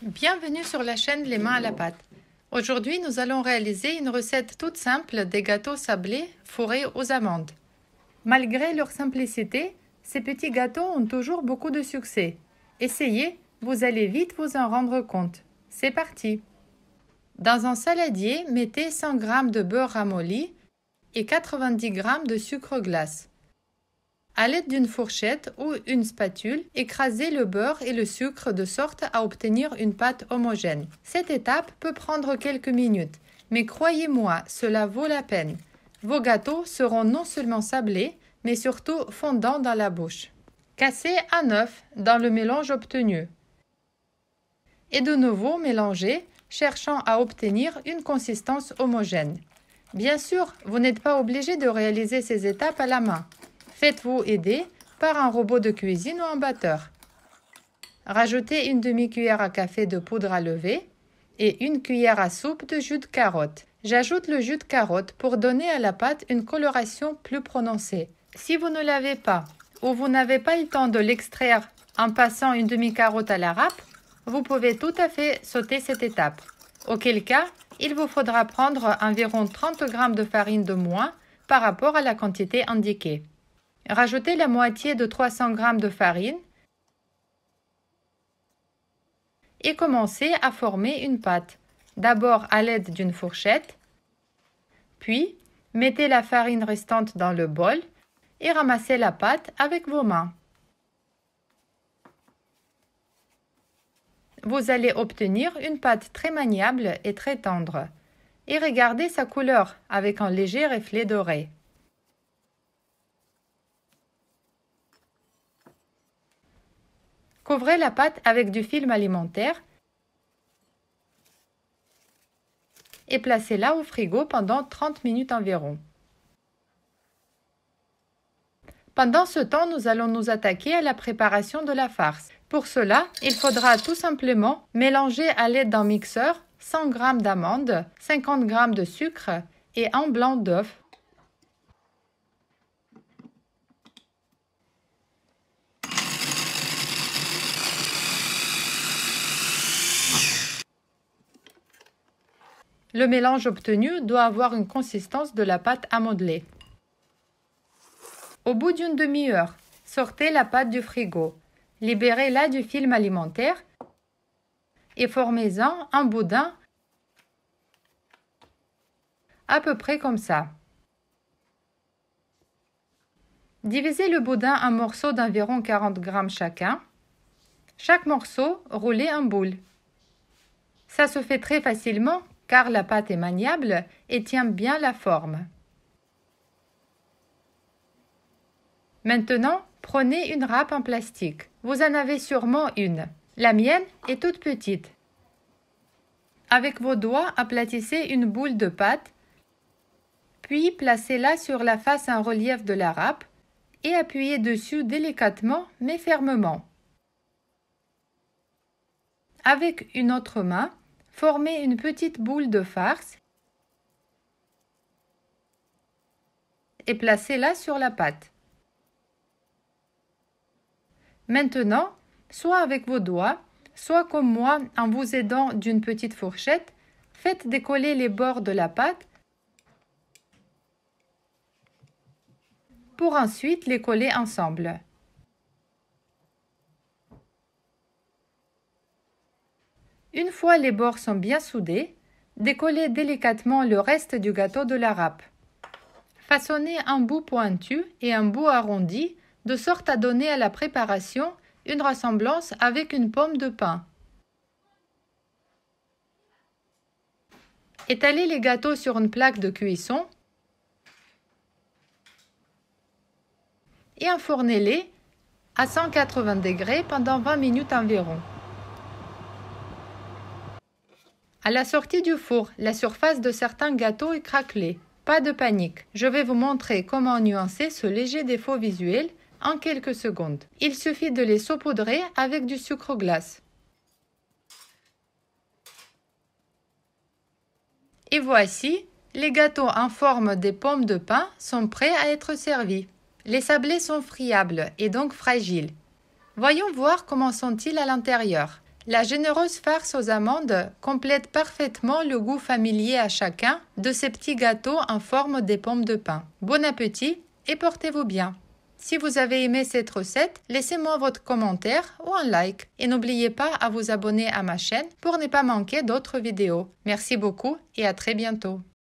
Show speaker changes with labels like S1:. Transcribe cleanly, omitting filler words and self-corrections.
S1: Bienvenue sur la chaîne Les mains à la pâte. Aujourd'hui, nous allons réaliser une recette toute simple des gâteaux sablés fourrés aux amandes. Malgré leur simplicité, ces petits gâteaux ont toujours beaucoup de succès. Essayez, vous allez vite vous en rendre compte. C'est parti! Dans un saladier, mettez 100 g de beurre ramolli et 90 g de sucre glace. À l'aide d'une fourchette ou une spatule, écrasez le beurre et le sucre de sorte à obtenir une pâte homogène. Cette étape peut prendre quelques minutes, mais croyez-moi, cela vaut la peine. Vos gâteaux seront non seulement sablés, mais surtout fondants dans la bouche. Cassez un œuf dans le mélange obtenu. Et de nouveau mélangez, cherchant à obtenir une consistance homogène. Bien sûr, vous n'êtes pas obligé de réaliser ces étapes à la main. Faites-vous aider par un robot de cuisine ou un batteur. Rajoutez une demi-cuillère à café de poudre à lever et une cuillère à soupe de jus de carotte. J'ajoute le jus de carotte pour donner à la pâte une coloration plus prononcée. Si vous ne l'avez pas ou vous n'avez pas le temps de l'extraire en passant une demi-carotte à la râpe, vous pouvez tout à fait sauter cette étape. Auquel cas, il vous faudra prendre environ 30 g de farine de moins par rapport à la quantité indiquée. Rajoutez la moitié de 300 g de farine et commencez à former une pâte. D'abord à l'aide d'une fourchette, puis mettez la farine restante dans le bol et ramassez la pâte avec vos mains. Vous allez obtenir une pâte très maniable et très tendre. Et regardez sa couleur avec un léger reflet doré. Couvrez la pâte avec du film alimentaire et placez-la au frigo pendant 30 minutes environ. Pendant ce temps, nous allons nous attaquer à la préparation de la farce. Pour cela, il faudra tout simplement mélanger à l'aide d'un mixeur 100 g d'amandes, 50 g de sucre et un blanc d'œuf. Le mélange obtenu doit avoir une consistance de la pâte à modeler. Au bout d'une demi-heure, sortez la pâte du frigo. Libérez-la du film alimentaire et formez-en un boudin à peu près comme ça. Divisez le boudin en morceaux d'environ 40 g chacun. Chaque morceau, roulez en boule. Ça se fait très facilement car la pâte est maniable et tient bien la forme. Maintenant, prenez une râpe en plastique. Vous en avez sûrement une. La mienne est toute petite. Avec vos doigts, aplatissez une boule de pâte, puis placez-la sur la face en relief de la râpe et appuyez dessus délicatement mais fermement. Avec une autre main, formez une petite boule de farce et placez-la sur la pâte. Maintenant, soit avec vos doigts, soit comme moi en vous aidant d'une petite fourchette, faites décoller les bords de la pâte pour ensuite les coller ensemble. Une fois les bords sont bien soudés, décollez délicatement le reste du gâteau de la râpe. Façonnez un bout pointu et un bout arrondi de sorte à donner à la préparation une ressemblance avec une pomme de pin. Étalez les gâteaux sur une plaque de cuisson et enfournez-les à 180 degrés pendant 20 minutes environ. À la sortie du four, la surface de certains gâteaux est craquelée. Pas de panique, je vais vous montrer comment nuancer ce léger défaut visuel en quelques secondes. Il suffit de les saupoudrer avec du sucre glace. Et voici, les gâteaux en forme des pommes de pin sont prêts à être servis. Les sablés sont friables et donc fragiles. Voyons voir comment sont-ils à l'intérieur. La généreuse farce aux amandes complète parfaitement le goût familier à chacun de ces petits gâteaux en forme des pommes de pin. Bon appétit et portez-vous bien! Si vous avez aimé cette recette, laissez-moi votre commentaire ou un like et n'oubliez pas à vous abonner à ma chaîne pour ne pas manquer d'autres vidéos. Merci beaucoup et à très bientôt.